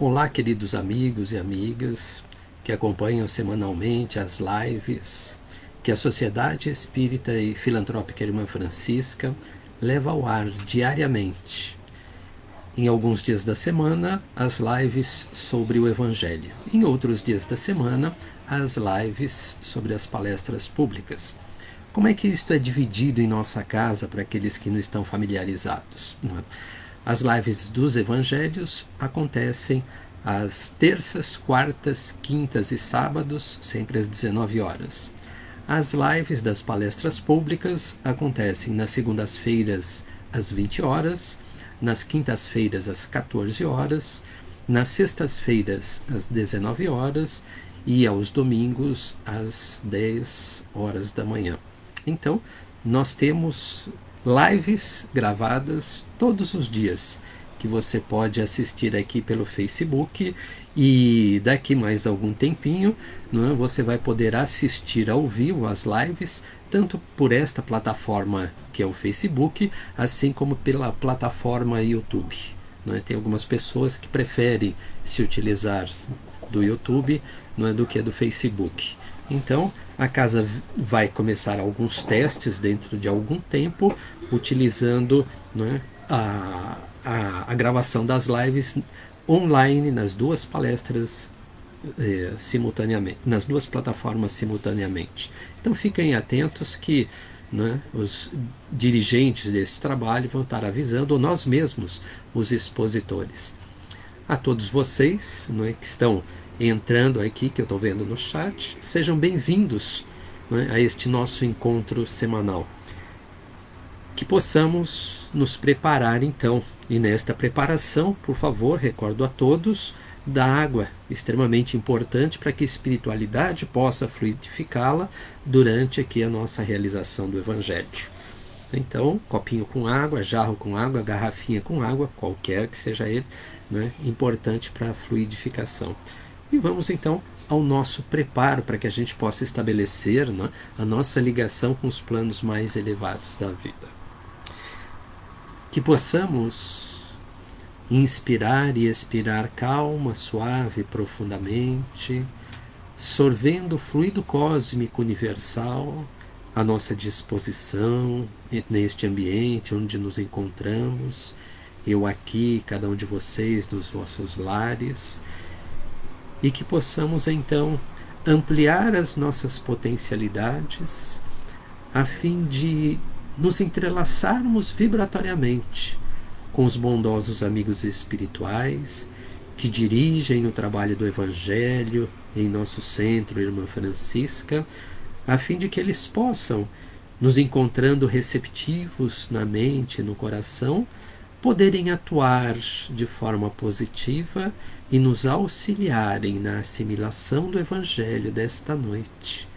Olá, queridos amigos e amigas que acompanham semanalmente as lives que a Sociedade Espírita e Filantrópica Irmã Francisca leva ao ar diariamente. Em alguns dias da semana, as lives sobre o Evangelho. Em outros dias da semana, as lives sobre as palestras públicas. Como é que isto é dividido em nossa casa para aqueles que não estão familiarizados? As lives dos Evangelhos acontecem às terças, quartas, quintas e sábados, sempre às 19 horas. As lives das palestras públicas acontecem nas segundas-feiras às 20 horas, nas quintas-feiras às 14 horas, nas sextas-feiras às 19 horas e aos domingos às 10 horas da manhã. Então, nós temos lives gravadas todos os dias, que você pode assistir aqui pelo Facebook, e daqui mais algum tempinho, você vai poder assistir ao vivo as lives, tanto por esta plataforma que é o Facebook, assim como pela plataforma YouTube. Tem algumas pessoas que preferem se utilizar do YouTube do que do Facebook. Então, a casa vai começar alguns testes dentro de algum tempo, utilizando a gravação das lives online nas duas palestras simultaneamente, nas duas plataformas simultaneamente. Então fiquem atentos que os dirigentes desse trabalho vão estar avisando, ou nós mesmos, os expositores. A todos vocês que estão entrando aqui, que eu estou vendo no chat, sejam bem-vindos a este nosso encontro semanal. Que possamos nos preparar então, e nesta preparação, por favor, recordo a todos da água, extremamente importante para que a espiritualidade possa fluidificá-la durante aqui a nossa realização do Evangelho. Então, copinho com água, jarro com água, garrafinha com água, qualquer que seja ele, importante para a fluidificação. E vamos então ao nosso preparo para que a gente possa estabelecer a nossa ligação com os planos mais elevados da vida. Que possamos inspirar e expirar calma, suave, profundamente, sorvendo o fluido cósmico universal à nossa disposição neste ambiente onde nos encontramos, eu aqui, cada um de vocês nos vossos lares, e que possamos então ampliar as nossas potencialidades a fim de nos entrelaçarmos vibratoriamente com os bondosos amigos espirituais que dirigem o trabalho do Evangelho em nosso centro, Irmã Francisca, a fim de que eles possam, nos encontrando receptivos na mente e no coração, poderem atuar de forma positiva e nos auxiliarem na assimilação do Evangelho desta noite.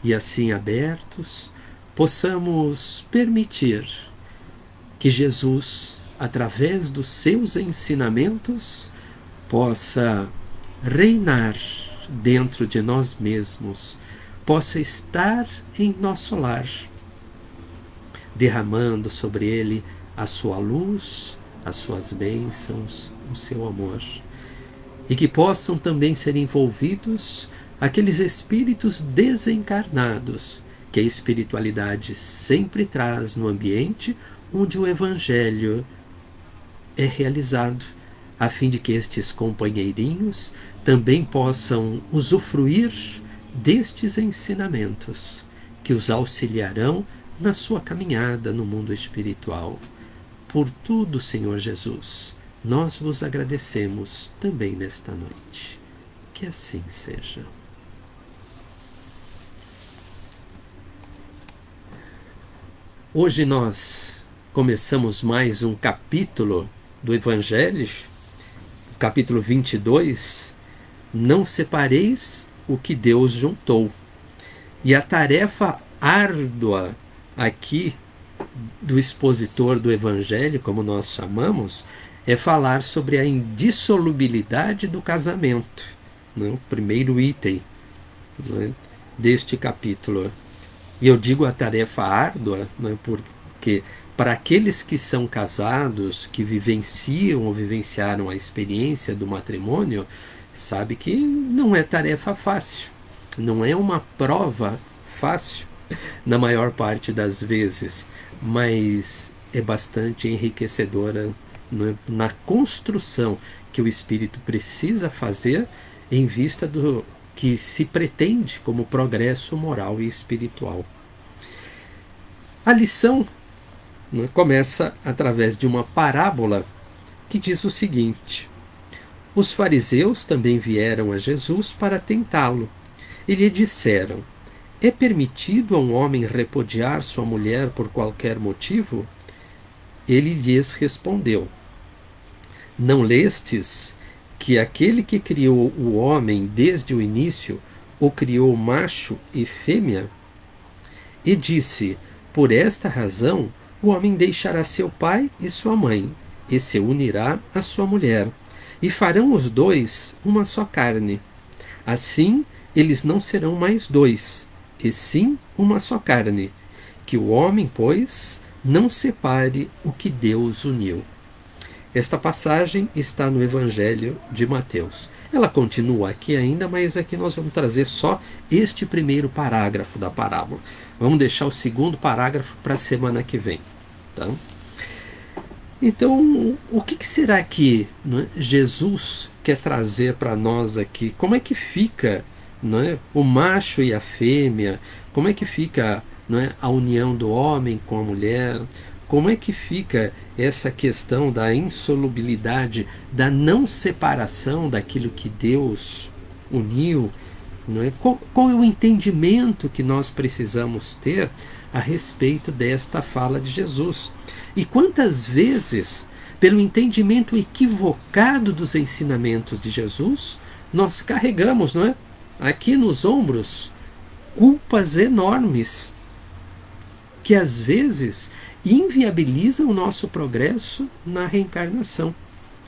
E assim abertos, possamos permitir que Jesus, através dos seus ensinamentos, possa reinar dentro de nós mesmos, possa estar em nosso lar, derramando sobre ele a sua luz, as suas bênçãos, o seu amor. E que possam também ser envolvidos aqueles espíritos desencarnados que a espiritualidade sempre traz no ambiente onde o Evangelho é realizado, a fim de que estes companheirinhos também possam usufruir destes ensinamentos que os auxiliarão na sua caminhada no mundo espiritual. Por tudo, Senhor Jesus, nós vos agradecemos também nesta noite. Que assim seja. Hoje nós começamos mais um capítulo do Evangelho, o capítulo 22, Não separeis o que Deus juntou. E a tarefa árdua aqui do expositor do Evangelho, como nós chamamos, é falar sobre a indissolubilidade do casamento, o primeiro item deste capítulo. E eu digo a tarefa árdua, porque para aqueles que são casados, que vivenciam ou vivenciaram a experiência do matrimônio, sabe que não é tarefa fácil, não é uma prova fácil na maior parte das vezes, mas é bastante enriquecedora, né, na construção que o espírito precisa fazer em vista do que se pretende como progresso moral e espiritual. A lição, né, começa através de uma parábola que diz o seguinte: os fariseus também vieram a Jesus para tentá-lo e lhe disseram: é permitido a um homem repudiar sua mulher por qualquer motivo? Ele lhes respondeu: não lestes que aquele que criou o homem desde o início o criou macho e fêmea? E disse: por esta razão o homem deixará seu pai e sua mãe, e se unirá à sua mulher, e farão os dois uma só carne. Assim, eles não serão mais dois, e sim uma só carne. Que o homem, pois, não separe o que Deus uniu. Esta passagem está no Evangelho de Mateus. Ela continua aqui ainda, mas aqui nós vamos trazer só este primeiro parágrafo da parábola. Vamos deixar o segundo parágrafo para a semana que vem. Tá? Então, o que será que, né, Jesus quer trazer para nós aqui? Como é que fica, né, o macho e a fêmea? Como é que fica, né, a união do homem com a mulher? Como é que fica essa questão da insolubilidade, da não separação daquilo que Deus uniu? Não é? Qual é o entendimento que nós precisamos ter a respeito desta fala de Jesus? E quantas vezes, pelo entendimento equivocado dos ensinamentos de Jesus, nós carregamos, não é, aqui nos ombros, culpas enormes, que às vezes inviabilizam o nosso progresso na reencarnação.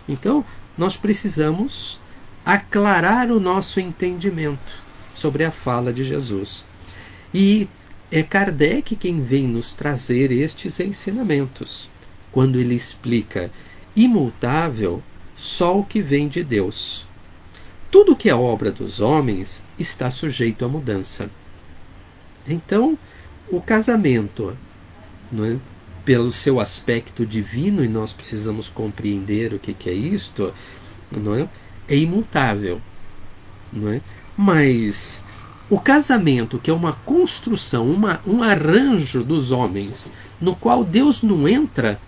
Então, nós precisamos aclarar o nosso entendimento sobre a fala de Jesus. E é Kardec quem vem nos trazer estes ensinamentos, quando ele explica: imutável só o que vem de Deus. Tudo que é obra dos homens está sujeito à mudança. Então, o casamento, não é, pelo seu aspecto divino, e nós precisamos compreender o que é isto, não é, é imutável. Não é? Mas o casamento, que é uma construção, um arranjo dos homens, no qual Deus não entra,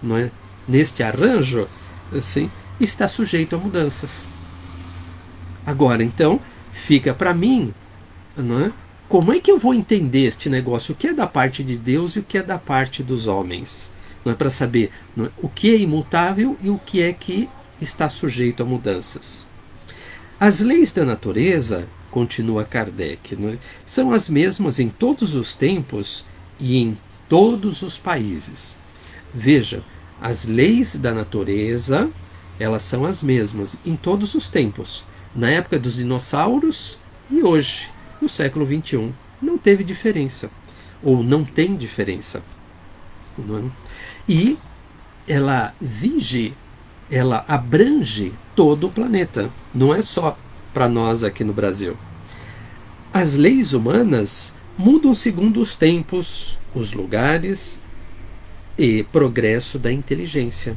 não é, neste arranjo, assim, está sujeito a mudanças. Agora, então, fica para mim, não é, como é que eu vou entender este negócio? O que é da parte de Deus e o que é da parte dos homens? Não é, para saber, não é, o que é imutável e o que é que está sujeito a mudanças. As leis da natureza, continua Kardec, não é, são as mesmas em todos os tempos e em todos os países. Veja, as leis da natureza, elas são as mesmas em todos os tempos. Na época dos dinossauros e hoje, no século XXI. Não teve diferença. Ou não tem diferença. Não é? E ela vige, ela abrange todo o planeta. Não é só para nós aqui no Brasil. As leis humanas mudam segundo os tempos, os lugares e progresso da inteligência.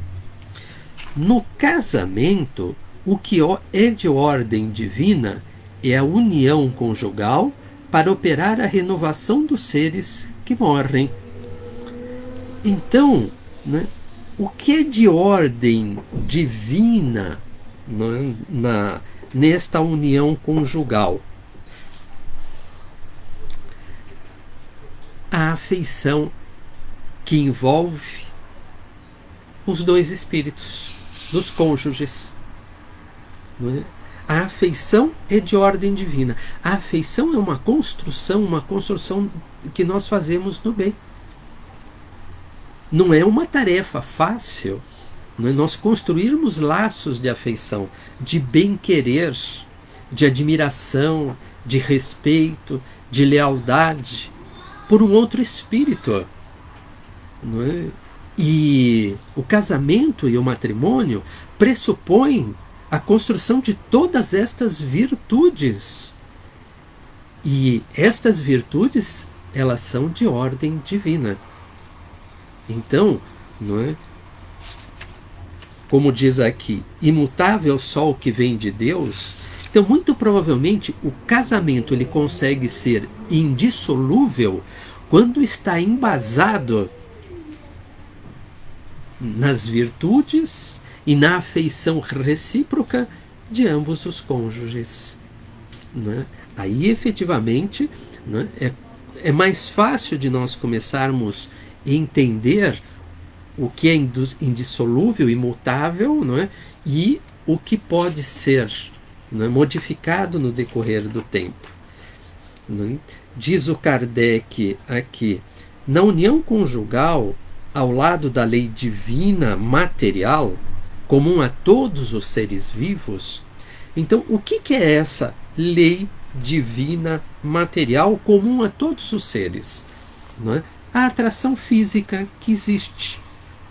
No casamento, o que é de ordem divina é a união conjugal para operar a renovação dos seres que morrem. Então, né, o que é de ordem divina, né, nesta união conjugal? A afeição que envolve os dois espíritos dos cônjuges. Não é? A afeição é de ordem divina. A afeição é uma construção que nós fazemos no bem. Não é uma tarefa fácil, não é, nós construirmos laços de afeição, de bem-querer, de admiração, de respeito, de lealdade por um outro espírito. Não é? E o casamento e o matrimônio pressupõem a construção de todas estas virtudes. E estas virtudes, elas são de ordem divina. Então, não é? Como diz aqui, imutável sol que vem de Deus. Então, muito provavelmente, o casamento ele consegue ser indissolúvel quando está embasado nas virtudes e na afeição recíproca de ambos os cônjuges. Não é? Aí, efetivamente, não é mais fácil de nós começarmos a entender o que é indissolúvel, imutável, não é? E o que pode ser, não é? Modificado no decorrer do tempo. Não é? Diz o Kardec aqui, na união conjugal, ao lado da lei divina material, comum a todos os seres vivos. Então, o que é essa lei divina material comum a todos os seres? Não é? A atração física que existe,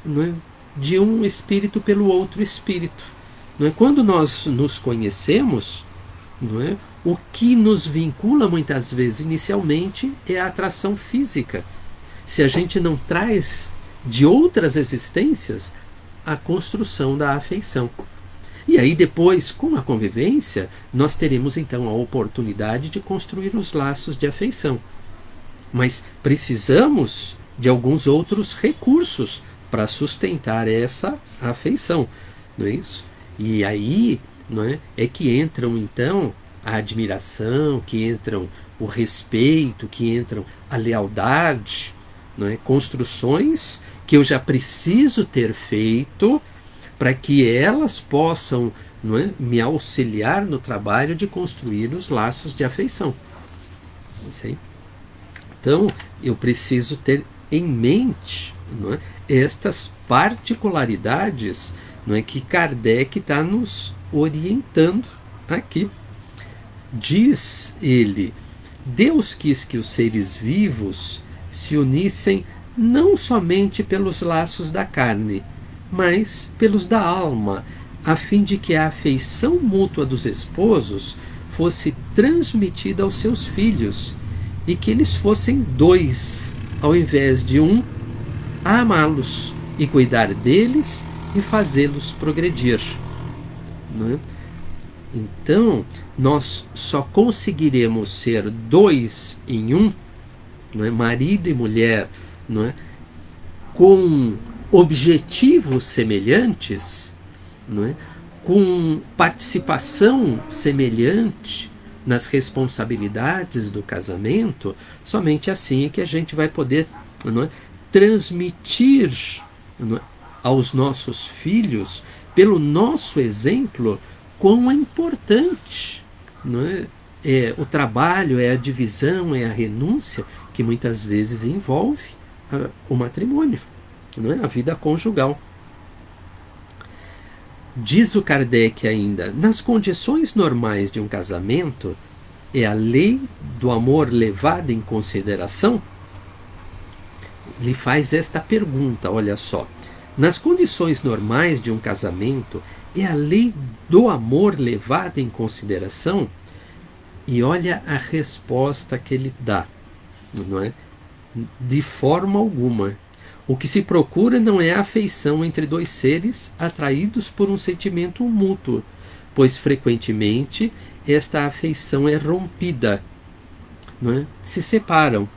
não é? De um espírito pelo outro espírito. Não é? Quando nós nos conhecemos, não é? O que nos vincula muitas vezes inicialmente é a atração física. Se a gente não traz de outras existências a construção da afeição. E aí depois, com a convivência, nós teremos então a oportunidade de construir os laços de afeição. Mas precisamos de alguns outros recursos para sustentar essa afeição, não é isso? E aí, não é que entram então a admiração, que entram o respeito, que entram a lealdade, não é? Construções que eu já preciso ter feito para que elas possam, não é, me auxiliar no trabalho de construir os laços de afeição. Então, eu preciso ter em mente, não é, estas particularidades, não é, que Kardec está nos orientando aqui. Diz ele, Deus quis que os seres vivos se unissem não somente pelos laços da carne, mas pelos da alma, a fim de que a afeição mútua dos esposos fosse transmitida aos seus filhos e que eles fossem dois, ao invés de um, a amá-los e cuidar deles e fazê-los progredir. Não é? Então, nós só conseguiremos ser dois em um, não é? Marido e mulher, não é? Com objetivos semelhantes, não é? Com participação semelhante nas responsabilidades do casamento, somente assim é que a gente vai poder, não é, transmitir, não é, aos nossos filhos, pelo nosso exemplo, quão é importante, não é, o trabalho, é a divisão, é a renúncia que muitas vezes envolve o matrimônio, não é, a vida conjugal. Diz o Kardec ainda, nas condições normais de um casamento, é a lei do amor levada em consideração? Ele faz esta pergunta, olha só. Nas condições normais de um casamento, é a lei do amor levada em consideração? E olha a resposta que ele dá, não é? De forma alguma. O que se procura não é a afeição entre dois seres atraídos por um sentimento mútuo, pois frequentemente esta afeição é rompida, não é? Se separam.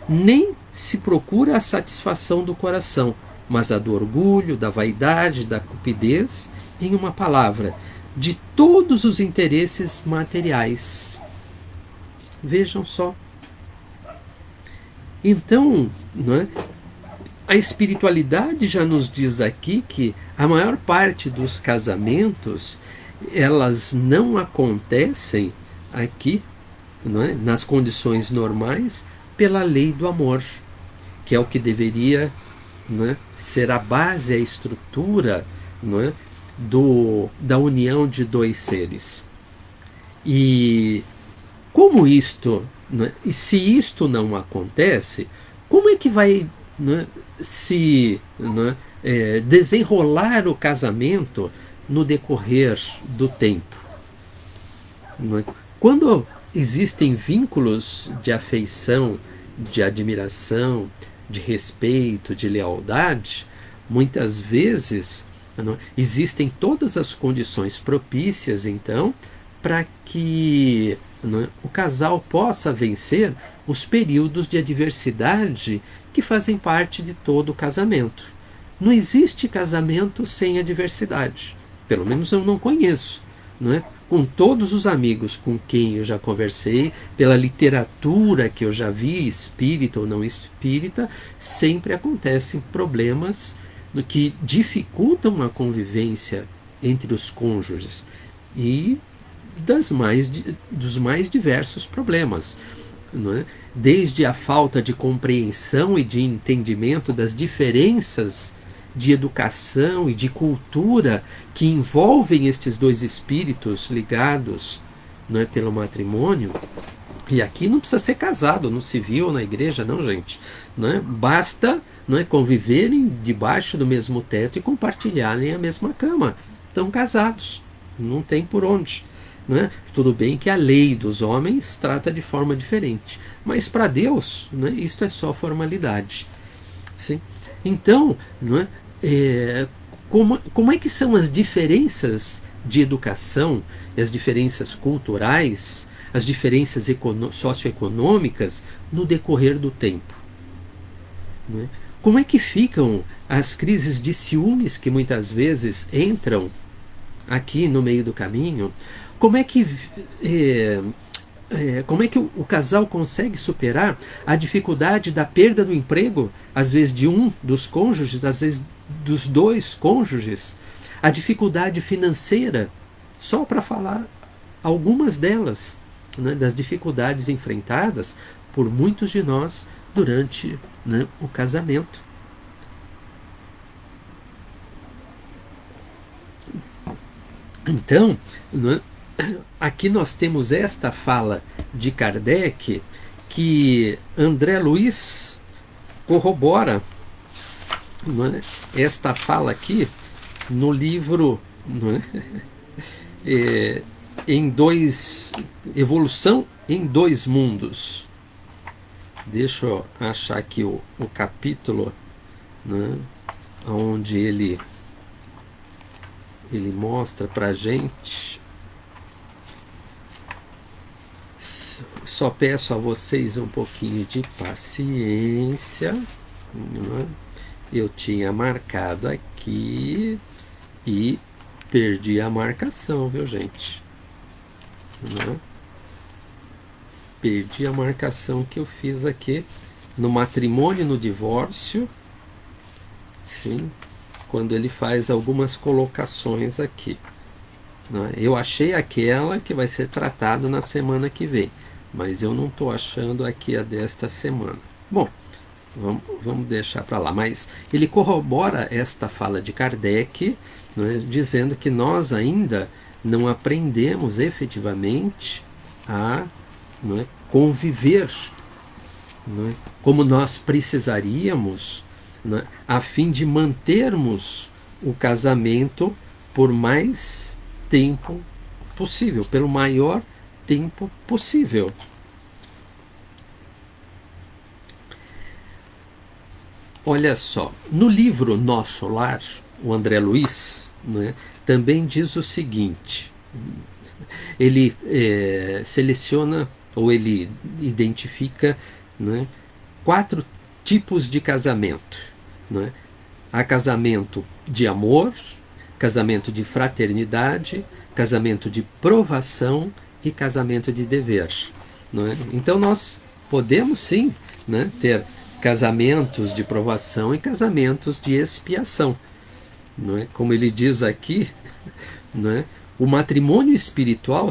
Nem se procura a satisfação do coração, mas a do orgulho, da vaidade, da cupidez, em uma palavra, de todos os interesses materiais. Vejam só. Então, não é? A espiritualidade já nos diz aqui que a maior parte dos casamentos, elas não acontecem aqui, não é, nas condições normais, pela lei do amor, que é o que deveria, não é, ser a base, a estrutura, não é, da união de dois seres. E como isto, não é, e se isto não acontece, como é que vai, não é, se desenrolar o casamento no decorrer do tempo. Não é? Quando existem vínculos de afeição, de admiração, de respeito, de lealdade, muitas vezes existem todas as condições propícias, então, para que o casal possa vencer os períodos de adversidade que fazem parte de todo o casamento. Não existe casamento sem adversidade. Pelo menos eu não conheço. Não é? Com todos os amigos com quem eu já conversei, pela literatura que eu já vi, espírita ou não espírita, sempre acontecem problemas que dificultam a convivência entre os cônjuges e dos mais diversos problemas. Não é? Desde a falta de compreensão e de entendimento das diferenças de educação e de cultura que envolvem estes dois espíritos ligados, não é, pelo matrimônio. E aqui não precisa ser casado no civil ou na igreja, não, gente. Não é? Basta conviverem debaixo do mesmo teto e compartilharem a mesma cama. Estão casados, não tem por onde. Não é? Tudo bem que a lei dos homens trata de forma diferente, mas para Deus, não é, isto é só formalidade. Sim? Então, não é, como é que são as diferenças de educação, as diferenças culturais, as diferenças socioeconômicas no decorrer do tempo? Não é? Como é que ficam as crises de ciúmes que muitas vezes entram aqui no meio do caminho? Como é que o casal consegue superar a dificuldade da perda do emprego, às vezes de um dos cônjuges, às vezes dos dois cônjuges, a dificuldade financeira, só para falar algumas delas, né, das dificuldades enfrentadas por muitos de nós durante, né, o casamento. Então, né, aqui nós temos esta fala de Kardec que André Luiz corrobora, não é, esta fala aqui no livro, não é, Evolução em Dois Mundos. Deixa eu achar aqui o capítulo, né, onde ele mostra para a gente. Só peço a vocês um pouquinho de paciência. Né? Eu tinha marcado aqui e perdi a marcação, viu, gente? Né? Perdi a marcação que eu fiz aqui no matrimônio e no divórcio. Sim, quando ele faz algumas colocações aqui. Né? Eu achei aquela que vai ser tratada na semana que vem, mas eu não estou achando aqui a desta semana. Bom, vamos deixar para lá. Mas ele corrobora esta fala de Kardec, né, dizendo que nós ainda não aprendemos efetivamente a, né, conviver, né, como nós precisaríamos, né, a fim de mantermos o casamento por mais tempo possível, pelo maior tempo possível. Olha só, no livro Nosso Lar, o André Luiz, né, também diz o seguinte: ele seleciona ou ele identifica, né, 4 tipos de casamento. Né? Há casamento de amor, casamento de fraternidade, casamento de provação e casamento de dever. Não é? Então nós podemos sim, né, ter casamentos de provação e casamentos de expiação. Não é? Como ele diz aqui, não é? O matrimônio espiritual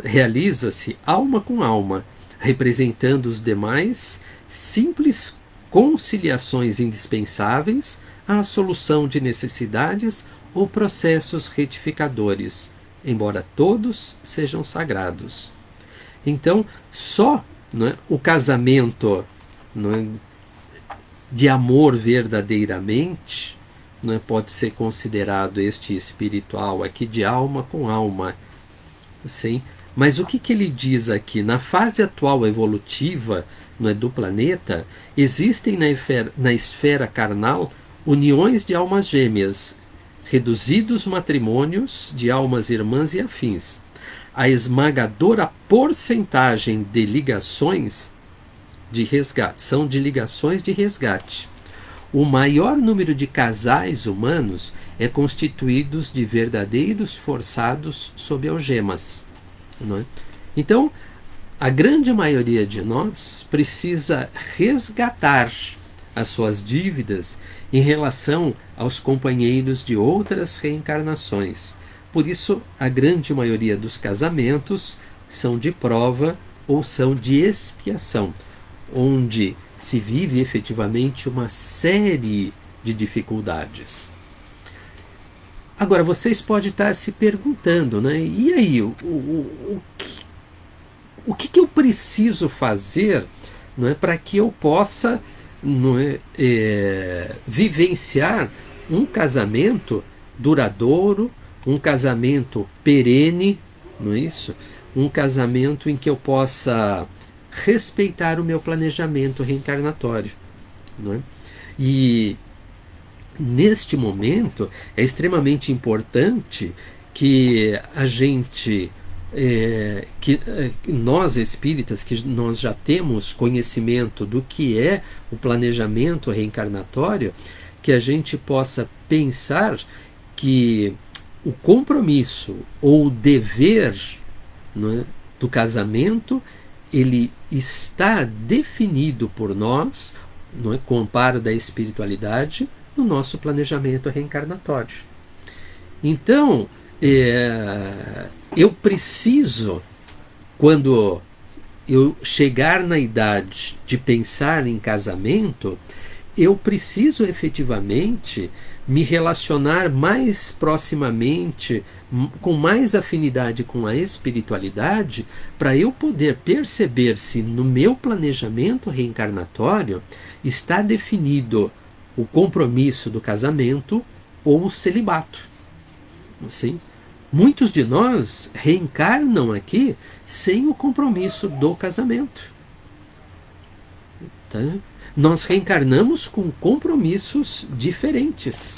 realiza-se alma com alma, representando os demais simples conciliações indispensáveis à solução de necessidades ou processos retificadores, embora todos sejam sagrados. Então, só, não é, o casamento, não é, de amor verdadeiramente, né, pode ser considerado este espiritual aqui de alma com alma. Sim? Mas o que ele diz aqui? Na fase atual evolutiva, não é, do planeta, existem na esfera carnal uniões de almas gêmeas, reduzidos matrimônios de almas irmãs e afins. A esmagadora porcentagem de ligações de resgate são de ligações de resgate. O maior número de casais humanos é constituído de verdadeiros forçados sob algemas. Não é? Então, a grande maioria de nós precisa resgatar as suas dívidas em relação aos companheiros de outras reencarnações. Por isso, a grande maioria dos casamentos são de prova ou são de expiação, onde se vive efetivamente uma série de dificuldades. Agora, vocês podem estar se perguntando, né? E aí, o que eu preciso fazer, não é, para que eu possa, não é, vivenciar um casamento duradouro, um casamento perene, não é isso? Um casamento em que eu possa respeitar o meu planejamento reencarnatório, não é? E neste momento é extremamente importante que a gente, nós espíritas, que nós já temos conhecimento do que é o planejamento reencarnatório, que a gente possa pensar que o compromisso ou o dever, não é, do casamento, ele está definido por nós, não é, com o amparo da espiritualidade, no nosso planejamento reencarnatório. Então, eu preciso, quando eu chegar na idade de pensar em casamento, eu preciso efetivamente me relacionar mais proximamente, com mais afinidade com a espiritualidade, para eu poder perceber se no meu planejamento reencarnatório está definido o compromisso do casamento ou o celibato. Assim, muitos de nós reencarnam aqui sem o compromisso do casamento. Tá? Nós reencarnamos com compromissos diferentes.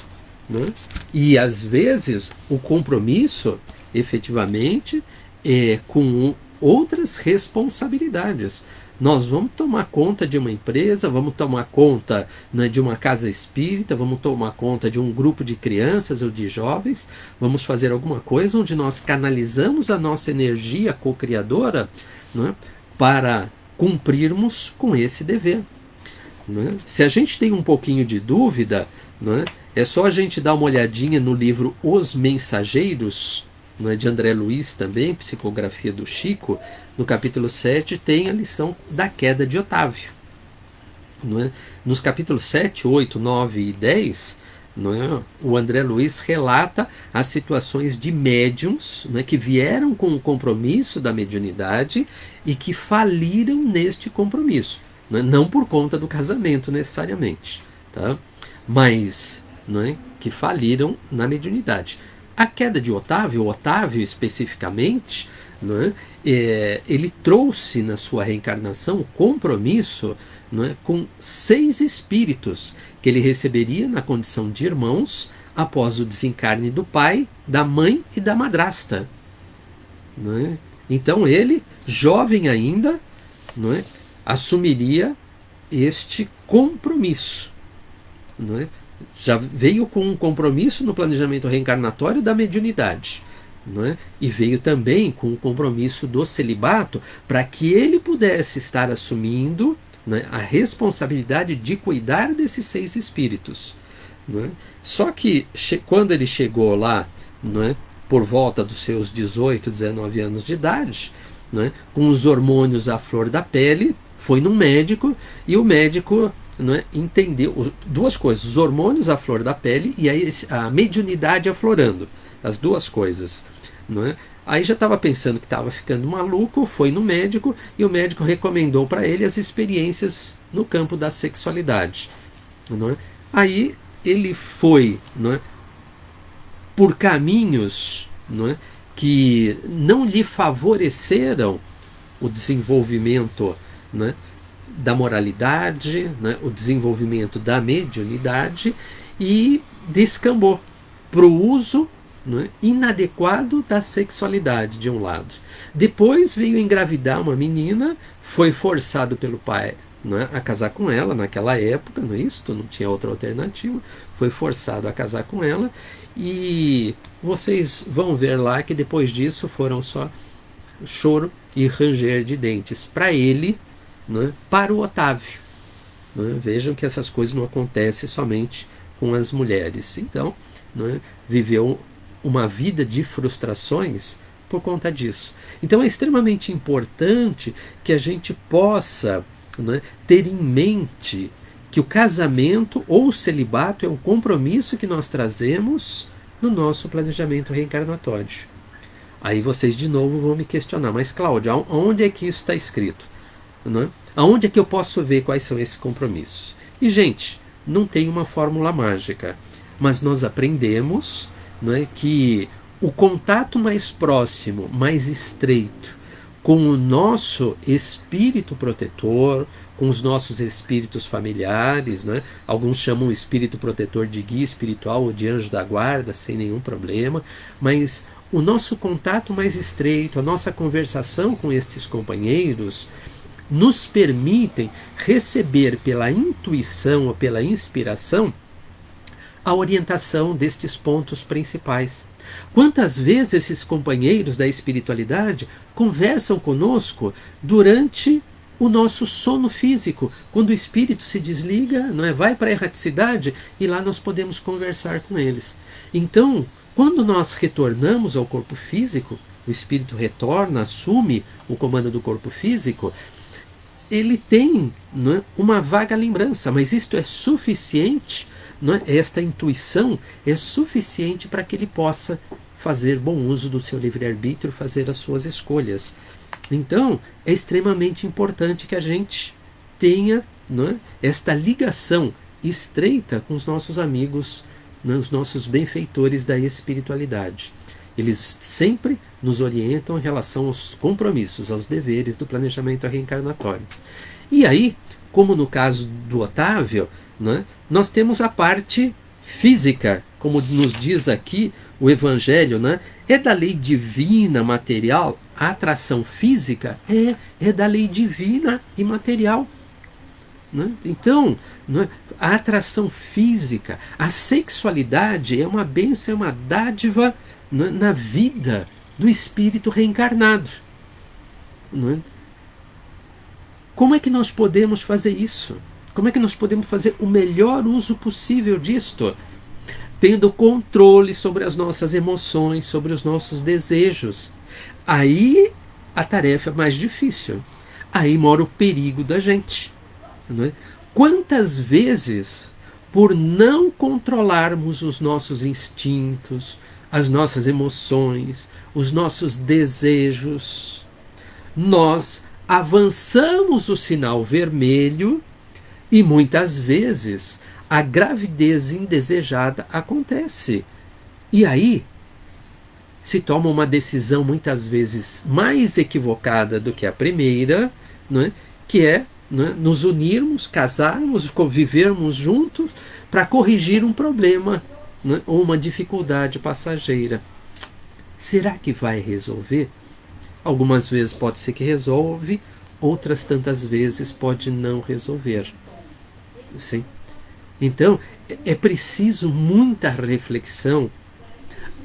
Né? E às vezes o compromisso, efetivamente, é com outras responsabilidades. Nós vamos tomar conta de uma empresa, vamos tomar conta, né, de uma casa espírita, vamos tomar conta de um grupo de crianças ou de jovens, vamos fazer alguma coisa onde nós canalizamos a nossa energia co-criadora, né, para cumprirmos com esse dever. Né? Se a gente tem um pouquinho de dúvida, né, é só a gente dar uma olhadinha no livro Os Mensageiros, né, de André Luiz também, psicografia do Chico. No capítulo 7 tem a lição da queda de Otávio. Não é? Nos capítulos 7, 8, 9 e 10, não é? O André Luiz relata as situações de médiums, não é? Que vieram com o compromisso da mediunidade e que faliram neste compromisso. Não é? Não por conta do casamento necessariamente, tá? Mas, não é? Que faliram na mediunidade. A queda de Otávio, Otávio especificamente, não é? Ele trouxe na sua reencarnação o compromisso, não é, com 6 espíritos que ele receberia na condição de irmãos após o desencarne do pai, da mãe e da madrasta. Não é? Então ele, jovem ainda, não é, assumiria este compromisso. Não é? Já veio com um compromisso no planejamento reencarnatório da mediunidade. Não é? E veio também com o compromisso do celibato para que ele pudesse estar assumindo, não é, a responsabilidade de cuidar desses 6 espíritos. Não é? Só que quando ele chegou lá, não é, por volta dos seus 18, 19 anos de idade, não é, com os hormônios à flor da pele, foi num médico e o médico, não é, entendeu duas coisas: os hormônios à flor da pele e a mediunidade aflorando. As duas coisas, não é? Aí já estava pensando que estava ficando maluco, foi no médico e o médico recomendou para ele as experiências no campo da sexualidade. não é? Aí ele foi, não é, por caminhos, não é, que não lhe favoreceram o desenvolvimento, né, da moralidade, né, o desenvolvimento da mediunidade, e descambou para o uso, né, inadequado da sexualidade, de um lado. Depois veio engravidar uma menina, foi forçado pelo pai, né, a casar com ela naquela época, não é isso? Não tinha outra alternativa, foi forçado a casar com ela, e vocês vão ver lá que depois disso foram só choro e ranger de dentes para ele, né, para o Otávio. Né? Vejam que essas coisas não acontecem somente com as mulheres. Então, né, viveu uma vida de frustrações por conta disso. Então é extremamente importante que a gente possa, né, ter em mente que o casamento ou o celibato é um compromisso que nós trazemos no nosso planejamento reencarnatório. Aí vocês de novo vão me questionar, mas Cláudio, aonde é que isso está escrito? Não é? Aonde é que eu posso ver quais são esses compromissos? E, gente, não tem uma fórmula mágica, mas nós aprendemos, não é, que o contato mais próximo, mais estreito com o nosso espírito protetor, com os nossos espíritos familiares, né? Alguns chamam o espírito protetor de guia espiritual ou de anjo da guarda, sem nenhum problema, mas o nosso contato mais estreito, a nossa conversação com estes companheiros, nos permitem receber pela intuição ou pela inspiração a orientação destes pontos principais. Quantas vezes esses companheiros da espiritualidade conversam conosco durante o nosso sono físico, quando o espírito se desliga, não é, vai para a erraticidade, e lá nós podemos conversar com eles. Então, quando nós retornamos ao corpo físico, o espírito retorna, assume o comando do corpo físico, ele tem, não é, uma vaga lembrança, mas isto é suficiente, não é? Esta intuição é suficiente para que ele possa fazer bom uso do seu livre-arbítrio, fazer as suas escolhas. Então, é extremamente importante que a gente tenha, não é, esta ligação estreita com os nossos amigos, não é, os nossos benfeitores da espiritualidade. Eles sempre nos orientam em relação aos compromissos, aos deveres do planejamento reencarnatório. E aí, como no caso do Otávio, né, nós temos a parte física, como nos diz aqui o Evangelho, né, é da lei divina material, a atração física é da lei divina e material. Né? Então, né, a atração física, a sexualidade é uma bênção, é uma dádiva, né, na vida do espírito reencarnado. Né? Como é que nós podemos fazer isso? Como é que nós podemos fazer o melhor uso possível disto? Tendo controle sobre as nossas emoções, sobre os nossos desejos. Aí a tarefa é mais difícil. Aí mora o perigo da gente. Não é? Quantas vezes, por não controlarmos os nossos instintos, as nossas emoções, os nossos desejos, nós avançamos o sinal vermelho e muitas vezes a gravidez indesejada acontece. E aí se toma uma decisão muitas vezes mais equivocada do que a primeira, né, que é, né, nos unirmos, casarmos, vivermos juntos para corrigir um problema, né, ou uma dificuldade passageira. Será que vai resolver? Algumas vezes pode ser que resolve, outras tantas vezes pode não resolver. Sim? Então, é preciso muita reflexão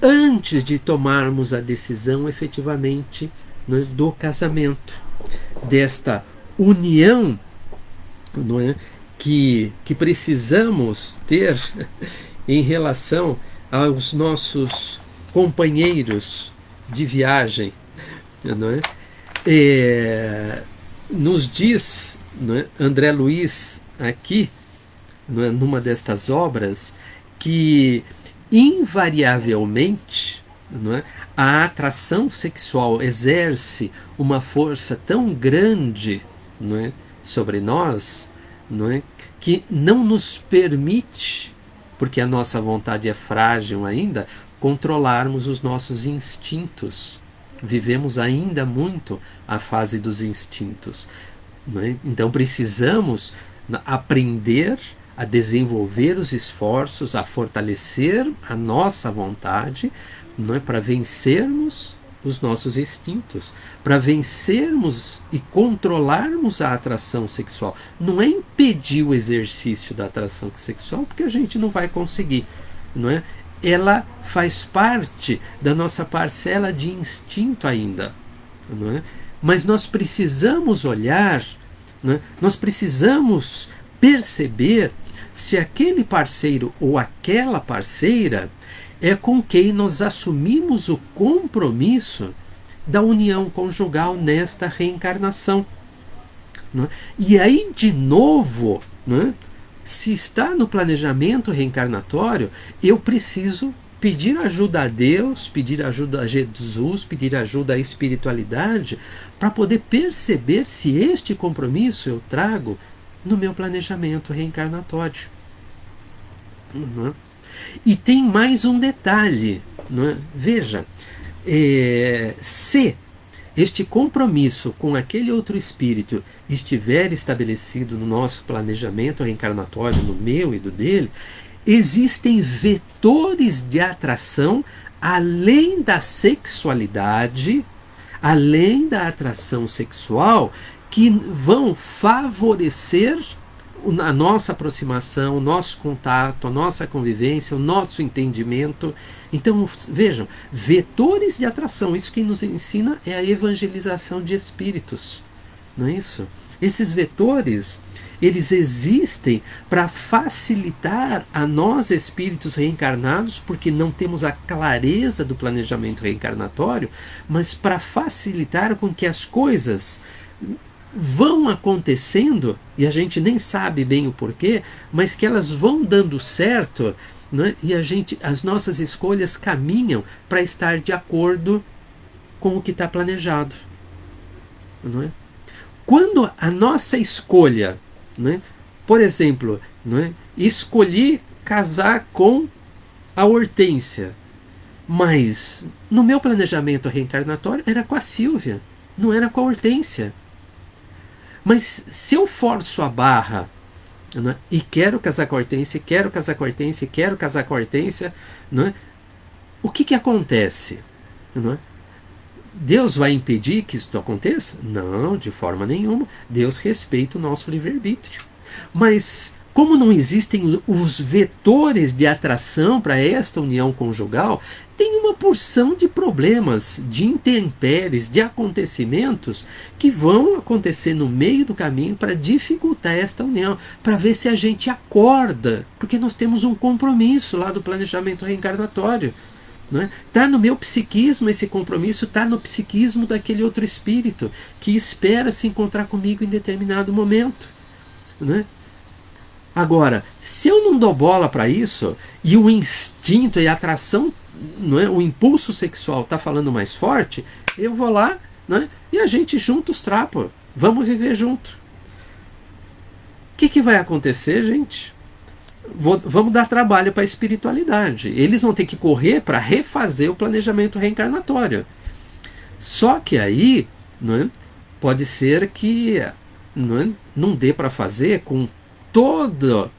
antes de tomarmos a decisão efetivamente, né, do casamento, desta união, não é, que precisamos ter em relação aos nossos companheiros de viagem. Não é? Nos diz, não é, André Luiz aqui, não é, numa destas obras, que invariavelmente, não é, a atração sexual exerce uma força tão grande, não é, sobre nós, não é, que não nos permite, porque a nossa vontade é frágil ainda, controlarmos os nossos instintos. Vivemos ainda muito a fase dos instintos. Não é? Então precisamos aprender a desenvolver os esforços, a fortalecer a nossa vontade, não é? Para vencermos os nossos instintos, para vencermos e controlarmos a atração sexual. Não é impedir o exercício da atração sexual, porque a gente não vai conseguir, não é? Ela faz parte da nossa parcela de instinto ainda, não é? Mas nós precisamos olhar, não é? Nós precisamos perceber se aquele parceiro ou aquela parceira é com quem nós assumimos o compromisso da união conjugal nesta reencarnação. Não é? E aí, de novo, não é? Se está no planejamento reencarnatório, eu preciso pedir ajuda a Deus, pedir ajuda a Jesus, pedir ajuda à espiritualidade, para poder perceber se este compromisso eu trago no meu planejamento reencarnatório. Não é? E tem mais um detalhe, não é? Veja, se este compromisso com aquele outro espírito estiver estabelecido no nosso planejamento reencarnatório, no meu e do dele, existem vetores de atração além da sexualidade, além da atração sexual, que vão favorecer a nossa aproximação, o nosso contato, a nossa convivência, o nosso entendimento. Então, vejam, vetores de atração, isso que nos ensina é a evangelização de espíritos, não é isso? Esses vetores, eles existem para facilitar a nós espíritos reencarnados, porque não temos a clareza do planejamento reencarnatório, mas para facilitar com que as coisas vão acontecendo, e a gente nem sabe bem o porquê, mas que elas vão dando certo, né? E as nossas escolhas caminham para estar de acordo com o que está planejado. Não é? Quando a nossa escolha, né? Por exemplo, né? Escolhi casar com a Hortência, mas no meu planejamento reencarnatório era com a Sílvia, não era com a Hortência. Mas se eu forço a barra, né, e quero casar com a Hortência, quero casar com a Hortência, quero casar com a Hortência, né, o que acontece? Né? Deus vai impedir que isso aconteça? Não, de forma nenhuma. Deus respeita o nosso livre-arbítrio. Mas como não existem os vetores de atração para esta união conjugal, tem uma porção de problemas, de intempéries, de acontecimentos que vão acontecer no meio do caminho para dificultar esta união, para ver se a gente acorda, porque nós temos um compromisso lá do planejamento reencarnatório. Está no meu psiquismo, esse compromisso está no psiquismo daquele outro espírito que espera se encontrar comigo em determinado momento. Agora, se eu não dou bola para isso, e o instinto e a atração, o impulso sexual está falando mais forte, eu vou lá, e a gente junta os trapos, vamos viver junto. O que vai acontecer, gente? Vamos dar trabalho para a espiritualidade. Eles vão ter que correr para refazer o planejamento reencarnatório. Só que aí, pode ser que não dê para fazer com todas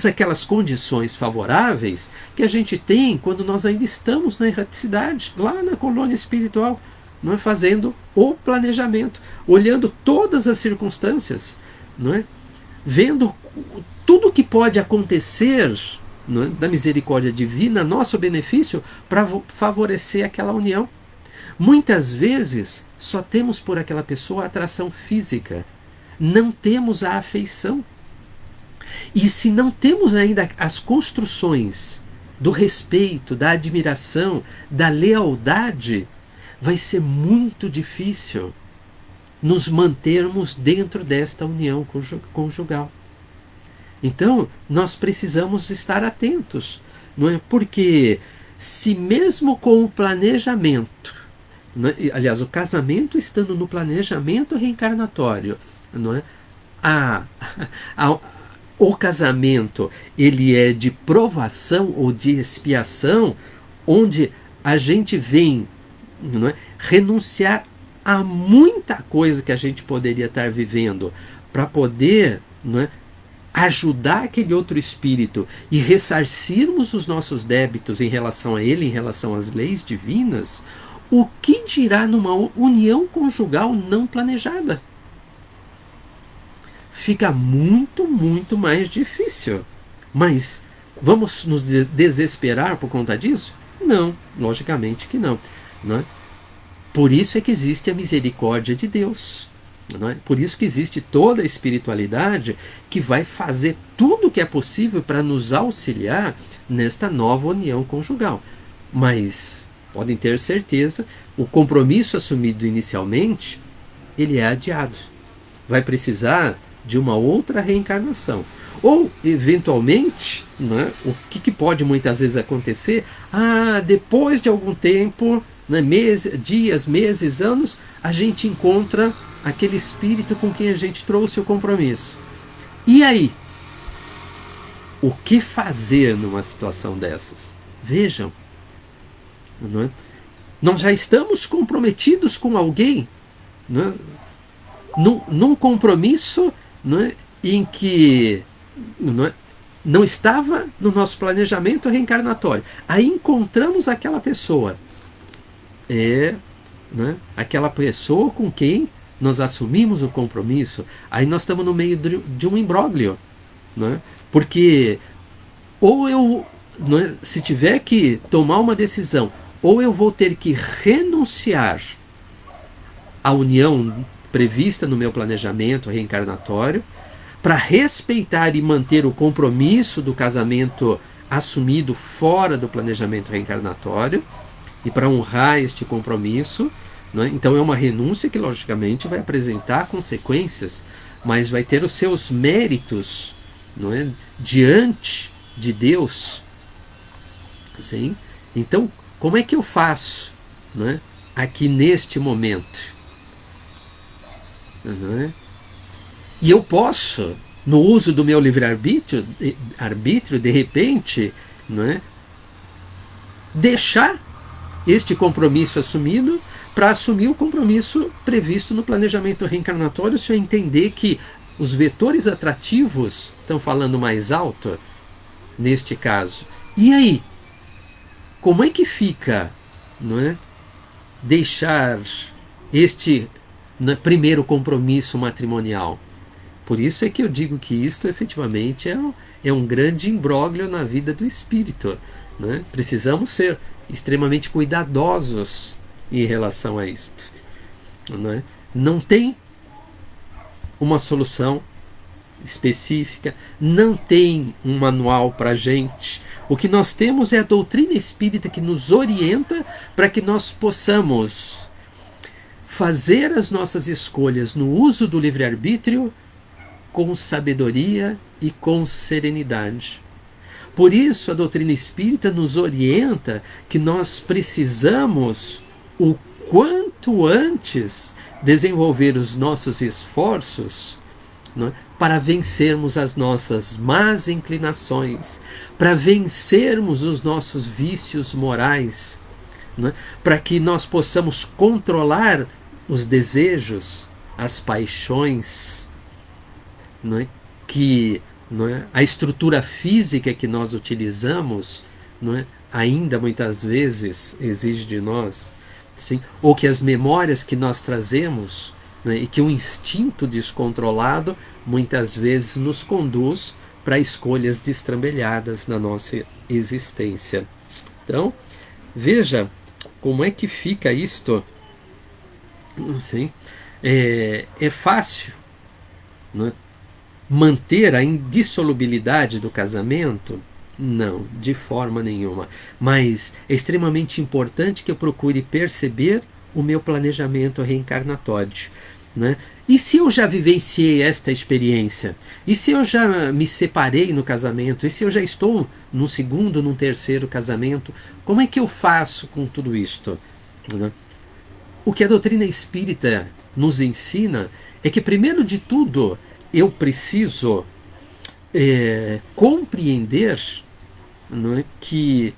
aquelas condições favoráveis que a gente tem quando nós ainda estamos na erraticidade, lá na colônia espiritual, fazendo o planejamento, olhando todas as circunstâncias, vendo tudo que pode acontecer da misericórdia divina a nosso benefício para favorecer aquela união. Muitas vezes só temos por aquela pessoa a atração física, não temos a afeição. E se não temos ainda as construções do respeito, da admiração, da lealdade, vai ser muito difícil nos mantermos dentro desta união conjugal. Então, nós precisamos estar atentos, porque se mesmo com o planejamento, aliás, o casamento estando no planejamento reencarnatório, a, a, o casamento ele é de provação ou de expiação, onde a gente vem, não é, renunciar a muita coisa que a gente poderia estar vivendo para poder, não é, ajudar aquele outro espírito e ressarcirmos os nossos débitos em relação a ele, em relação às leis divinas, o que dirá numa união conjugal não planejada? Fica muito, muito mais difícil. Mas vamos nos desesperar por conta disso? Não, logicamente que não. Não é? Por isso é que existe a misericórdia de Deus. Não é? Por isso que existe toda a espiritualidade que vai fazer tudo o que é possível para nos auxiliar nesta nova união conjugal. Mas podem ter certeza, o compromisso assumido inicialmente, ele é adiado. Vai precisar de uma outra reencarnação. Ou, eventualmente, né, o que pode muitas vezes acontecer? Depois de algum tempo, né, dias, meses, anos, a gente encontra aquele espírito com quem a gente trouxe o compromisso. E aí? O que fazer numa situação dessas? Vejam, não é? Nós já estamos comprometidos com alguém, não é? Num compromisso, não é, em que não estava no nosso planejamento reencarnatório. Aí encontramos aquela pessoa. Né, aquela pessoa com quem nós assumimos o compromisso. Aí nós estamos no meio de um imbróglio. Né, porque ou eu, né, se tiver que tomar uma decisão, ou eu vou ter que renunciar à união prevista no meu planejamento reencarnatório, para respeitar e manter o compromisso do casamento assumido fora do planejamento reencarnatório, e para honrar este compromisso, né? Então é uma renúncia que logicamente vai apresentar consequências, mas vai ter os seus méritos, não é, diante de Deus. Sim? Então, como é que eu faço, né, aqui neste momento? E eu posso, no uso do meu livre-arbítrio, de repente, não é, deixar este compromisso assumido para assumir o compromisso previsto no planejamento reencarnatório, se eu entender que os vetores atrativos estão falando mais alto neste caso. E aí? Como é que fica, não é, deixar este primeiro compromisso matrimonial? Por isso é que eu digo que isto efetivamente é um grande imbróglio na vida do espírito. Né? Precisamos ser extremamente cuidadosos em relação a isto. Né? Não tem uma solução específica, não tem um manual para a gente. O que nós temos é a doutrina espírita que nos orienta para que nós possamos fazer as nossas escolhas no uso do livre-arbítrio com sabedoria e com serenidade. Por isso a doutrina espírita nos orienta que nós precisamos, o quanto antes, desenvolver os nossos esforços, né, para vencermos as nossas más inclinações, para vencermos os nossos vícios morais, né, para que nós possamos controlar os desejos, as paixões, não é? Que não é? A estrutura física que nós utilizamos, não é? Ainda muitas vezes exige de nós, sim? Ou que as memórias que nós trazemos, não é? E que o instinto descontrolado muitas vezes nos conduz para escolhas destrambelhadas na nossa existência. Então, veja como é que fica isto. Sim? É fácil, não é, manter a indissolubilidade do casamento? Não, de forma nenhuma. Mas é extremamente importante que eu procure perceber o meu planejamento reencarnatório. Né? E se eu já vivenciei esta experiência? E se eu já me separei no casamento? E se eu já estou num segundo, num terceiro casamento? Como é que eu faço com tudo isto? Né? O que a doutrina espírita nos ensina é que, primeiro de tudo, eu preciso compreender, não é, que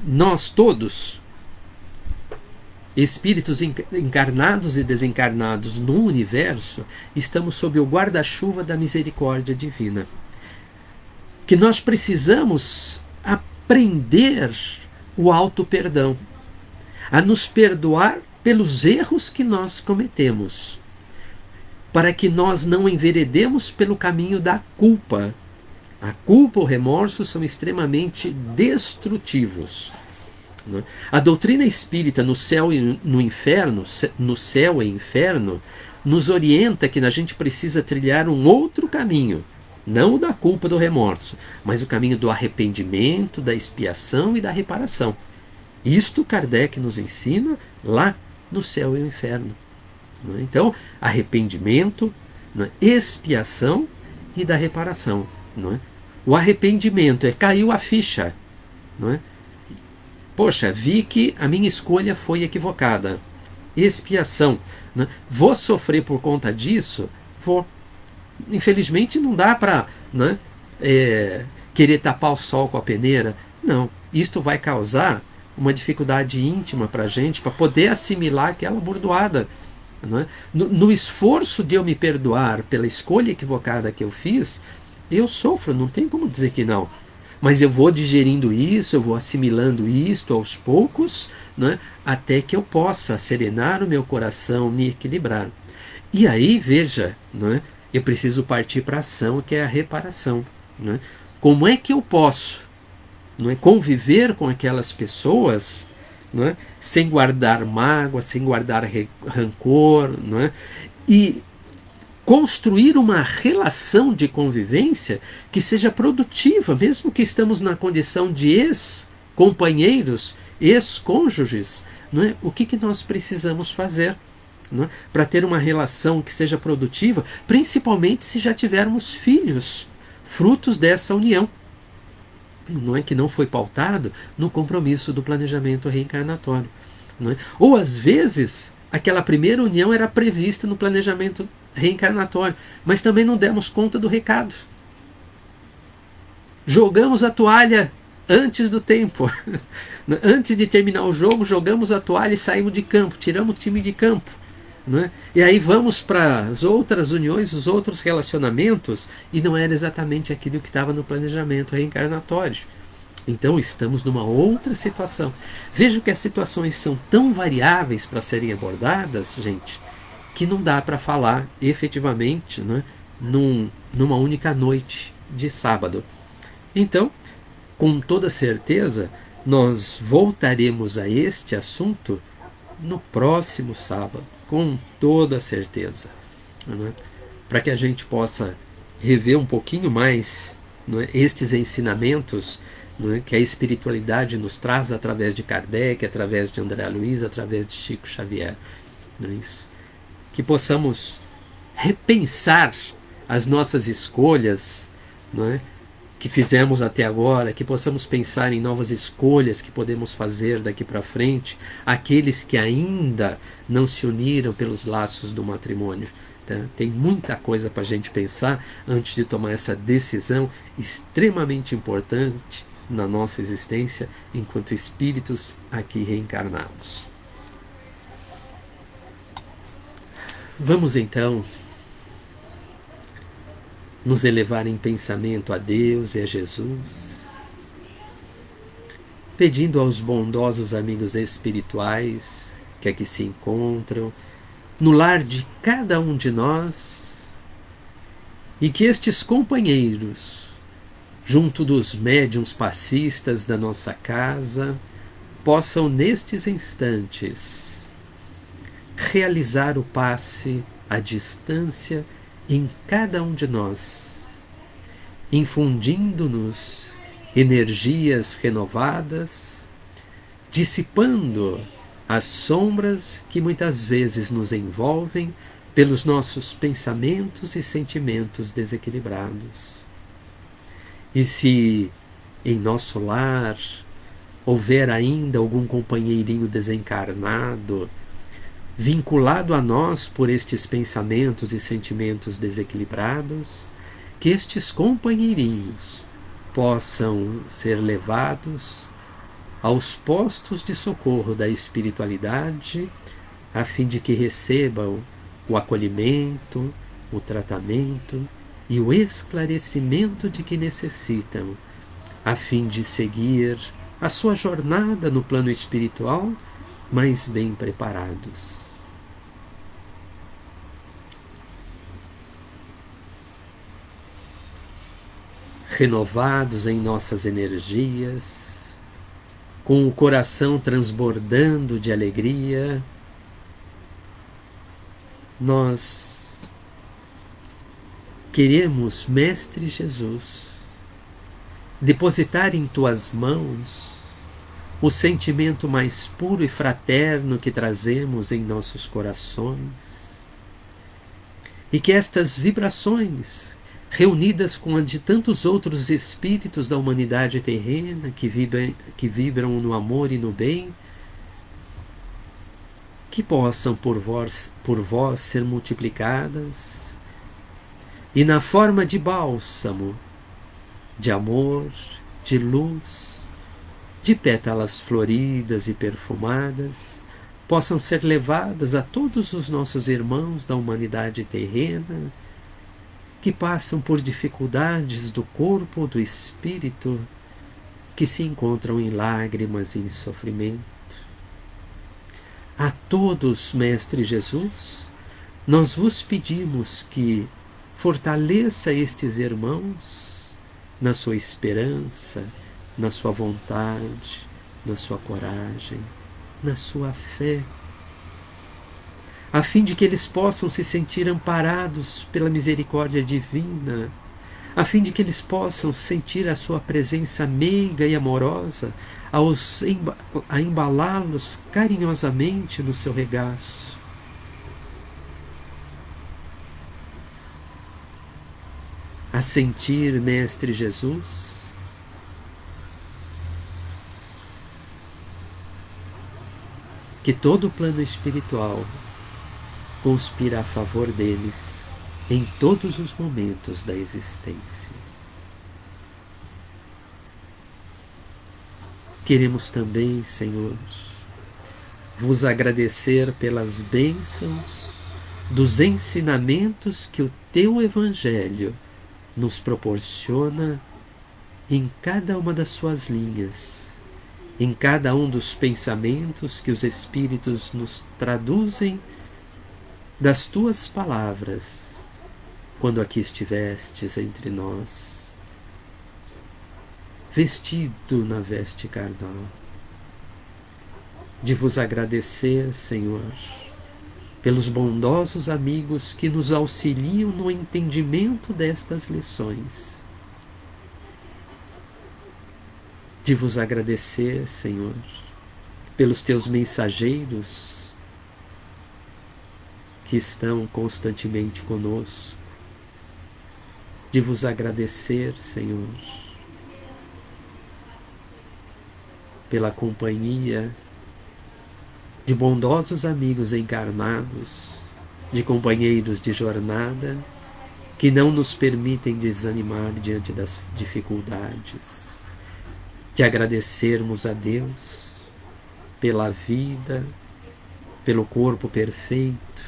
nós todos, espíritos encarnados e desencarnados no universo, estamos sob o guarda-chuva da misericórdia divina. Que nós precisamos aprender o auto-perdão, a nos perdoar pelos erros que nós cometemos, para que nós não enveredemos pelo caminho da culpa. A culpa ou o remorso são extremamente destrutivos. A doutrina espírita no céu e no inferno, no céu e inferno, nos orienta que a gente precisa trilhar um outro caminho, não o da culpa, do remorso, mas o caminho do arrependimento, da expiação e da reparação. Isto Kardec nos ensina lá no céu e no inferno. Então, arrependimento, expiação e da reparação. O arrependimento caiu a ficha. Poxa, vi que a minha escolha foi equivocada. Expiação. Vou sofrer por conta disso? Vou. Infelizmente não dá para querer tapar o sol com a peneira. Não. Isto vai causar uma dificuldade íntima para a gente, para poder assimilar aquela bordoada. No esforço de eu me perdoar pela escolha equivocada que eu fiz, eu sofro, não tem como dizer que não. Mas eu vou digerindo isso, eu vou assimilando isto aos poucos, até que eu possa serenar o meu coração, me equilibrar. E aí, veja, eu preciso partir para a ação, que é a reparação. Como é que eu posso conviver com aquelas pessoas sem guardar mágoa, sem guardar rancor, e construir uma relação de convivência que seja produtiva, mesmo que estamos na condição de ex-companheiros, ex-cônjuges. O que nós precisamos fazer para ter uma relação que seja produtiva, principalmente se já tivermos filhos, frutos dessa união, que não foi pautado no compromisso do planejamento reencarnatório. Ou às vezes aquela primeira união era prevista no planejamento reencarnatório, mas também não demos conta do recado. Jogamos a toalha antes do tempo. Antes de terminar o jogo, jogamos a toalha e saímos de campo, tiramos o time de campo. E aí vamos para as outras uniões, os outros relacionamentos, e não era exatamente aquilo que estava no planejamento reencarnatório. Então estamos numa outra situação. Vejo que as situações são tão variáveis para serem abordadas, gente, que não dá para falar efetivamente numa única noite de sábado. Então, com toda certeza, nós voltaremos a este assunto no próximo sábado, com toda certeza, para que a gente possa rever um pouquinho mais estes ensinamentos que a espiritualidade nos traz através de Kardec, através de André Luiz, através de Chico Xavier. Isso. Que possamos repensar as nossas escolhas que fizemos até agora, que possamos pensar em novas escolhas que podemos fazer daqui para frente, aqueles que ainda não se uniram pelos laços do matrimônio. Tá? Tem muita coisa para a gente pensar antes de tomar essa decisão extremamente importante na nossa existência enquanto espíritos aqui reencarnados. Vamos então nos elevar em pensamento a Deus e a Jesus, pedindo aos bondosos amigos espirituais que aqui se encontram, no lar de cada um de nós, e que estes companheiros, junto dos médiuns passistas da nossa casa, possam nestes instantes realizar o passe à distância em cada um de nós, infundindo-nos energias renovadas, dissipando as sombras que muitas vezes nos envolvem pelos nossos pensamentos e sentimentos desequilibrados. E se em nosso lar houver ainda algum companheirinho desencarnado, vinculado a nós por estes pensamentos e sentimentos desequilibrados, que estes companheirinhos possam ser levados aos postos de socorro da espiritualidade, a fim de que recebam o acolhimento, o tratamento e o esclarecimento de que necessitam, a fim de seguir a sua jornada no plano espiritual mais bem preparados. Renovados em nossas energias, com o coração transbordando de alegria, nós queremos, Mestre Jesus, depositar em tuas mãos o sentimento mais puro e fraterno que trazemos em nossos corações, e que estas vibrações, reunidas com a de tantos outros espíritos da humanidade terrena que vibram no amor e no bem, que possam por vós ser multiplicadas e na forma de bálsamo, de amor, de luz, de pétalas floridas e perfumadas, possam ser levadas a todos os nossos irmãos da humanidade terrena que passam por dificuldades do corpo ou do espírito, que se encontram em lágrimas e em sofrimento. A todos, Mestre Jesus, nós vos pedimos que fortaleça estes irmãos na sua esperança, na sua vontade, na sua coragem, na sua fé, a fim de que eles possam se sentir amparados pela misericórdia divina, a fim de que eles possam sentir a sua presença meiga e amorosa a embalá-los carinhosamente no seu regaço. A sentir, Mestre Jesus, que todo o plano espiritual conspira a favor deles em todos os momentos da existência. Queremos também, Senhor, vos agradecer pelas bênçãos dos ensinamentos que o teu Evangelho nos proporciona em cada uma das suas linhas, em cada um dos pensamentos que os Espíritos nos traduzem das tuas palavras, quando aqui estivestes entre nós, vestido na veste carnal. De vos agradecer, Senhor, pelos bondosos amigos que nos auxiliam no entendimento destas lições. De vos agradecer, Senhor, pelos teus mensageiros que estão constantemente conosco, de vos agradecer, Senhor, pela companhia de bondosos amigos encarnados, de companheiros de jornada, que não nos permitem desanimar diante das dificuldades, de agradecermos a Deus pela vida, pelo corpo perfeito,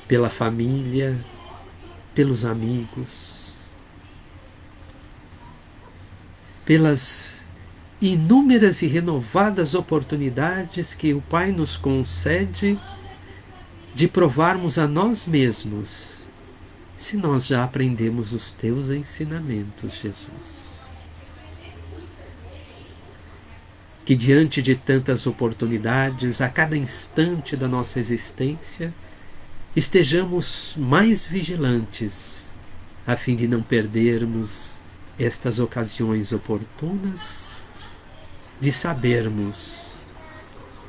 pela família, pelos amigos, pelas inúmeras e renovadas oportunidades que o Pai nos concede de provarmos a nós mesmos se nós já aprendemos os teus ensinamentos, Jesus. Que diante de tantas oportunidades, a cada instante da nossa existência, estejamos mais vigilantes, a fim de não perdermos estas ocasiões oportunas de sabermos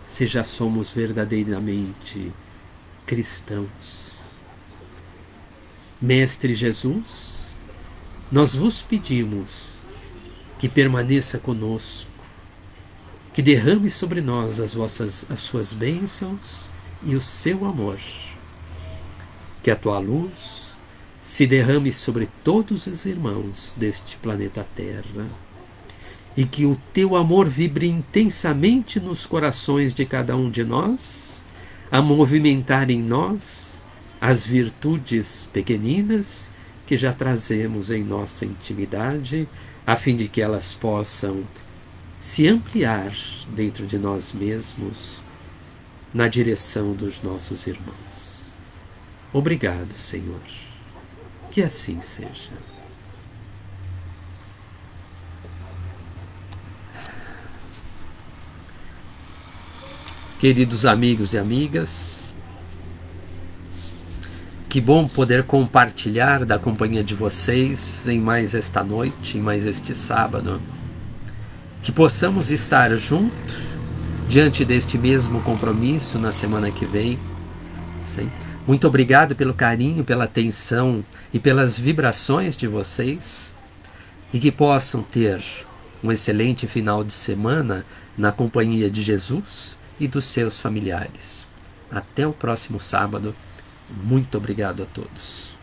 se já somos verdadeiramente cristãos. Mestre Jesus, nós vos pedimos que permaneça conosco, que derrame sobre nós as suas bênçãos e o seu amor. Que a tua luz se derrame sobre todos os irmãos deste planeta Terra e que o teu amor vibre intensamente nos corações de cada um de nós, a movimentar em nós as virtudes pequeninas que já trazemos em nossa intimidade, a fim de que elas possam se ampliar dentro de nós mesmos na direção dos nossos irmãos. Obrigado, Senhor. Que assim seja. Queridos amigos e amigas, que bom poder compartilhar da companhia de vocês em mais esta noite, em mais este sábado. Que possamos estar juntos diante deste mesmo compromisso na semana que vem. Sim. Muito obrigado pelo carinho, pela atenção e pelas vibrações de vocês. E que possam ter um excelente final de semana na companhia de Jesus e dos seus familiares. Até o próximo sábado. Muito obrigado a todos.